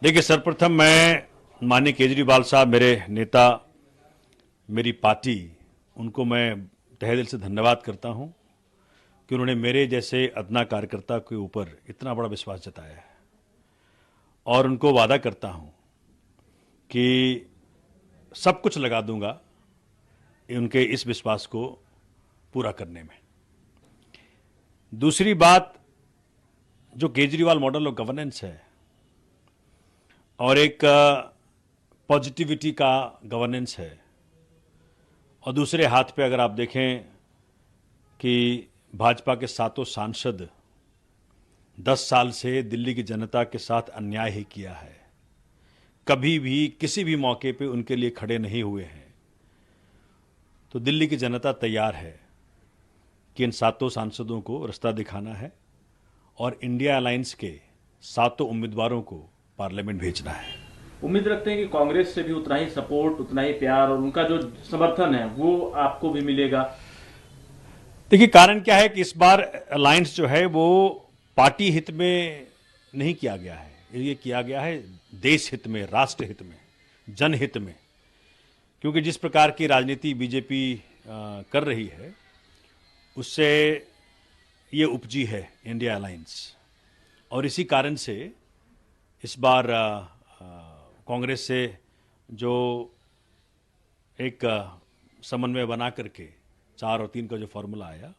देखिए, सर्वप्रथम मैं माननीय केजरीवाल साहब, मेरे नेता, मेरी पार्टी, उनको मैं तहे दिल से धन्यवाद करता हूं कि उन्होंने मेरे जैसे अदना कार्यकर्ता के ऊपर इतना बड़ा विश्वास जताया है। और उनको वादा करता हूं कि सब कुछ लगा दूंगा उनके इस विश्वास को पूरा करने में। दूसरी बात, जो केजरीवाल मॉडल ऑफ गवर्नेंस है और एक पॉजिटिविटी का गवर्नेंस है, और दूसरे हाथ पे अगर आप देखें कि भाजपा के सातों सांसद 10 साल से दिल्ली की जनता के साथ अन्याय ही किया है, कभी भी किसी भी मौके पे उनके लिए खड़े नहीं हुए हैं, तो दिल्ली की जनता तैयार है कि इन सातों सांसदों को रास्ता दिखाना है और इंडिया अलायंस के सातों उम्मीदवारों को पार्लियामेंट भेजना है। उम्मीद रखते हैं कि कांग्रेस से भी उतना ही सपोर्ट, उतना ही प्यार और उनका जो समर्थन है वो आपको भी मिलेगा। देखिए, कारण क्या है कि इस बार अलायंस जो है वो पार्टी हित में नहीं किया गया है, ये किया गया है देश हित में, राष्ट्र हित में, जनहित में। क्योंकि जिस प्रकार की राजनीति बीजेपी कर रही है, उससे ये उपजी है इंडिया अलायंस, और इसी कारण से इस बार कांग्रेस से जो एक समन्वय बना करके 4 और 3 का जो फॉर्मूला आया,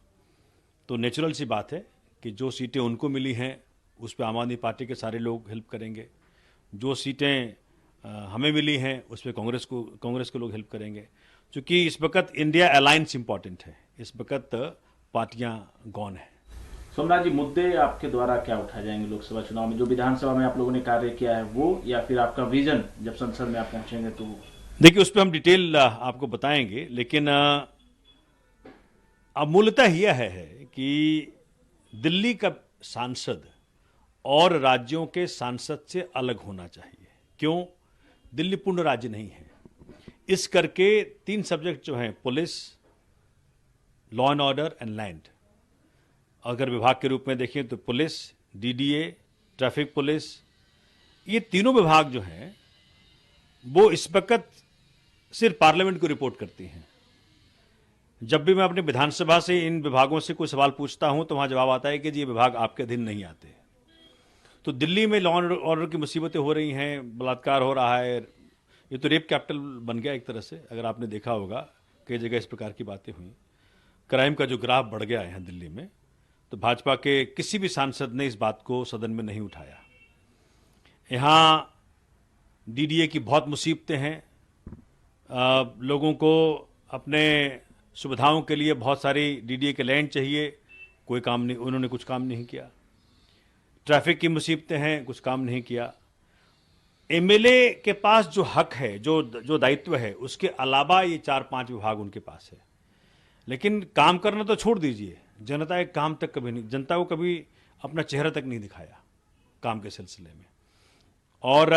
तो नेचुरल सी बात है कि जो सीटें उनको मिली हैं उस पर आम आदमी पार्टी के सारे लोग हेल्प करेंगे, जो सीटें हमें मिली हैं उस पर कांग्रेस के लोग हेल्प करेंगे। क्योंकि इस वक्त इंडिया अलायंस इंपॉर्टेंट है, इस वक्त पार्टियां गौन है। सोमनाथ जी, मुद्दे आपके द्वारा क्या उठाए जाएंगे लोकसभा चुनाव में? जो विधानसभा में आप लोगों ने कार्य किया है वो, या फिर आपका विजन जब संसद में आप पहुंचेंगे तो? देखिए, उस पर हम डिटेल आपको बताएंगे, लेकिन अब मूलतः यह है कि दिल्ली का सांसद और राज्यों के सांसद से अलग होना चाहिए। क्यों? दिल्ली पूर्ण राज्य नहीं है। इस करके 3 सब्जेक्ट जो हैं, police, law and order and land, अगर विभाग के रूप में देखें तो पुलिस, डीडीए, ट्रैफिक पुलिस, ये तीनों विभाग जो हैं वो इस वक्त सिर्फ पार्लियामेंट को रिपोर्ट करती हैं। जब भी मैं अपने विधानसभा से इन विभागों से कोई सवाल पूछता हूं तो वहां जवाब आता है कि जी ये विभाग आपके अधीन नहीं आते। तो दिल्ली में लॉ एंड ऑर्डर की मुसीबतें हो रही हैं, बलात्कार हो रहा है, ये तो रेप कैपिटल बन गया एक तरह से। अगर आपने देखा होगा कई जगह इस प्रकार की बातें हुई, क्राइम का जो ग्राफ बढ़ गया है यहाँ दिल्ली में, तो भाजपा के किसी भी सांसद ने इस बात को सदन में नहीं उठाया। यहाँ डीडीए की बहुत मुसीबतें हैं, लोगों को अपने सुविधाओं के लिए बहुत सारी डीडीए के लैंड चाहिए, कोई काम नहीं, उन्होंने कुछ काम नहीं किया। ट्रैफिक की मुसीबतें हैं, कुछ काम नहीं किया। एमएलए के पास जो हक है, जो दायित्व है, उसके अलावा ये 4-5 विभाग उनके पास है। लेकिन काम करना तो छोड़ दीजिए, जनता के काम तक कभी नहीं, जनता को कभी अपना चेहरा तक नहीं दिखाया काम के सिलसिले में। और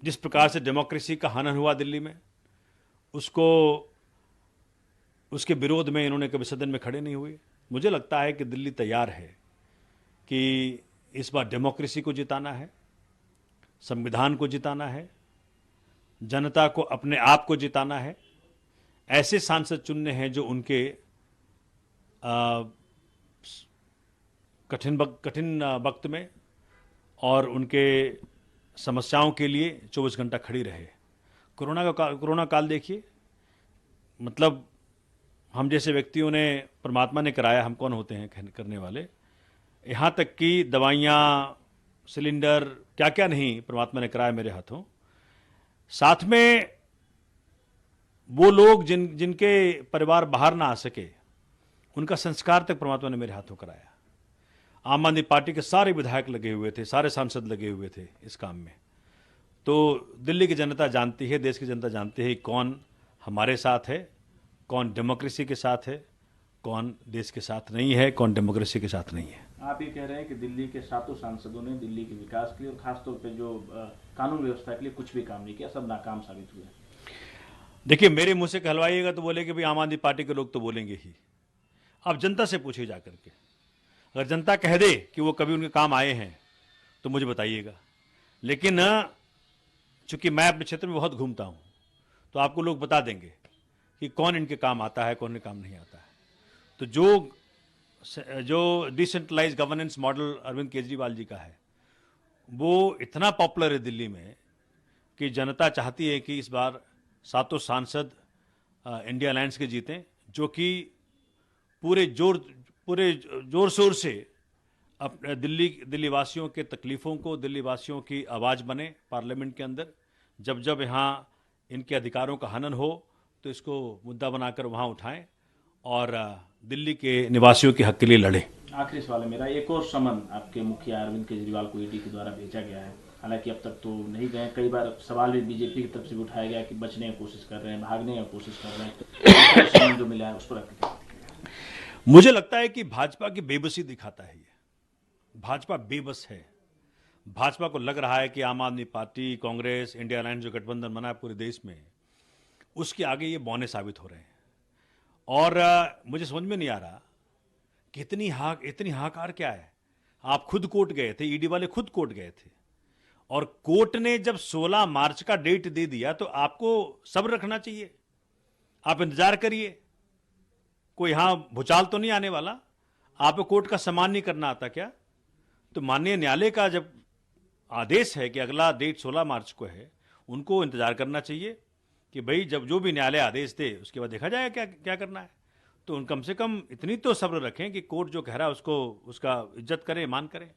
जिस प्रकार से डेमोक्रेसी का हनन हुआ दिल्ली में, उसके विरोध में इन्होंने कभी सदन में खड़े नहीं हुए। मुझे लगता है कि दिल्ली तैयार है कि इस बार डेमोक्रेसी को जिताना है, संविधान को जिताना है, जनता को अपने आप को जिताना है। ऐसे सांसद चुनने हैं जो उनके कठिन वक्त में और उनके समस्याओं के लिए 24 घंटा खड़ी रहे। कोरोना काल देखिए, मतलब हम जैसे व्यक्तियों ने, परमात्मा ने कराया, हम कौन होते हैं करने वाले। यहाँ तक कि दवाइयाँ, सिलेंडर, क्या क्या नहीं परमात्मा ने कराया मेरे हाथों। साथ में वो लोग जिनके परिवार बाहर ना आ सके, उनका संस्कार तक परमात्मा ने मेरे हाथों कराया। आम आदमी पार्टी के सारे विधायक लगे हुए थे, सारे सांसद लगे हुए थे इस काम में। तो दिल्ली की जनता जानती है, देश की जनता जानती है कौन हमारे साथ है, कौन डेमोक्रेसी के साथ है, कौन देश के साथ नहीं है, कौन डेमोक्रेसी के साथ नहीं है। आप ये कह रहे हैं कि दिल्ली के सातों सांसदों ने दिल्ली के विकास के लिए और खासतौर पर जो कानून व्यवस्था के लिए कुछ भी काम नहीं किया, सब नाकाम साबित हुए। देखिए, मेरे मुंह से कहलवाइएगा तो बोले कि भाई आम आदमी पार्टी के लोग तो बोलेंगे ही। आप जनता से पूछिए जाकर के, अगर जनता कह दे कि वो कभी उनके काम आए हैं तो मुझे बताइएगा। लेकिन चूंकि मैं अपने क्षेत्र में बहुत घूमता हूं, तो आपको लोग बता देंगे कि कौन इनके काम आता है, कौन इनके काम नहीं आता है। तो जो decentralize governance model Arvind Kejriwal ji का है, वो इतना पॉपुलर है दिल्ली में कि जनता चाहती है कि इस बार सातों सांसद इंडिया अलायंस के जीतें, जो कि पूरे जोर शोर से अपने दिल्ली वासियों के तकलीफ़ों को, दिल्ली वासियों की आवाज़ बने पार्लियामेंट के अंदर। जब जब यहाँ इनके अधिकारों का हनन हो तो इसको मुद्दा बनाकर वहाँ उठाएं और दिल्ली के निवासियों के हक के लिए लड़ें। आखिरी सवाल है मेरा, एक और समन आपके मुखिया अरविंद केजरीवाल को ईडी के द्वारा भेजा गया है, हालांकि अब तक तो नहीं गए। कई बार सवाल भी बीजेपी की तरफ से भी उठाया गया कि बचने की कोशिश कर रहे हैं, भागने की कोशिश कर रहे हैं। एक और समन जो मिला है उस पर आपकी क्या प्रतिक्रिया है? मुझे लगता है कि भाजपा की बेबसी दिखाता है ये। भाजपा बेबस है। भाजपा को लग रहा है कि आम आदमी पार्टी, कांग्रेस, इंडिया अलायंस जो गठबंधन बना है पूरे देश में, उसके आगे ये बौने साबित हो रहे हैं। और मुझे समझ में नहीं आ रहा कि इतनी हाहाकार क्या है। आप खुद कोर्ट गए थे, ईडी वाले खुद कोर्ट गए थे, और कोर्ट ने जब 16 मार्च का डेट दे दिया तो आपको सब्र रखना चाहिए। आप इंतजार करिए, कोई यहां भूचाल तो नहीं आने वाला। आपको कोर्ट का सम्मान नहीं करना आता क्या? तो माननीय न्यायालय का जब आदेश है कि अगला डेट 16 मार्च को है, उनको इंतजार करना चाहिए कि भाई जब जो भी न्यायालय आदेश दे उसके बाद देखा जाएगा क्या क्या करना है। तो कम से कम इतनी तो सब्र रखें कि कोर्ट जो कह रहा है उसको उसका इज्जत करें, मान करें।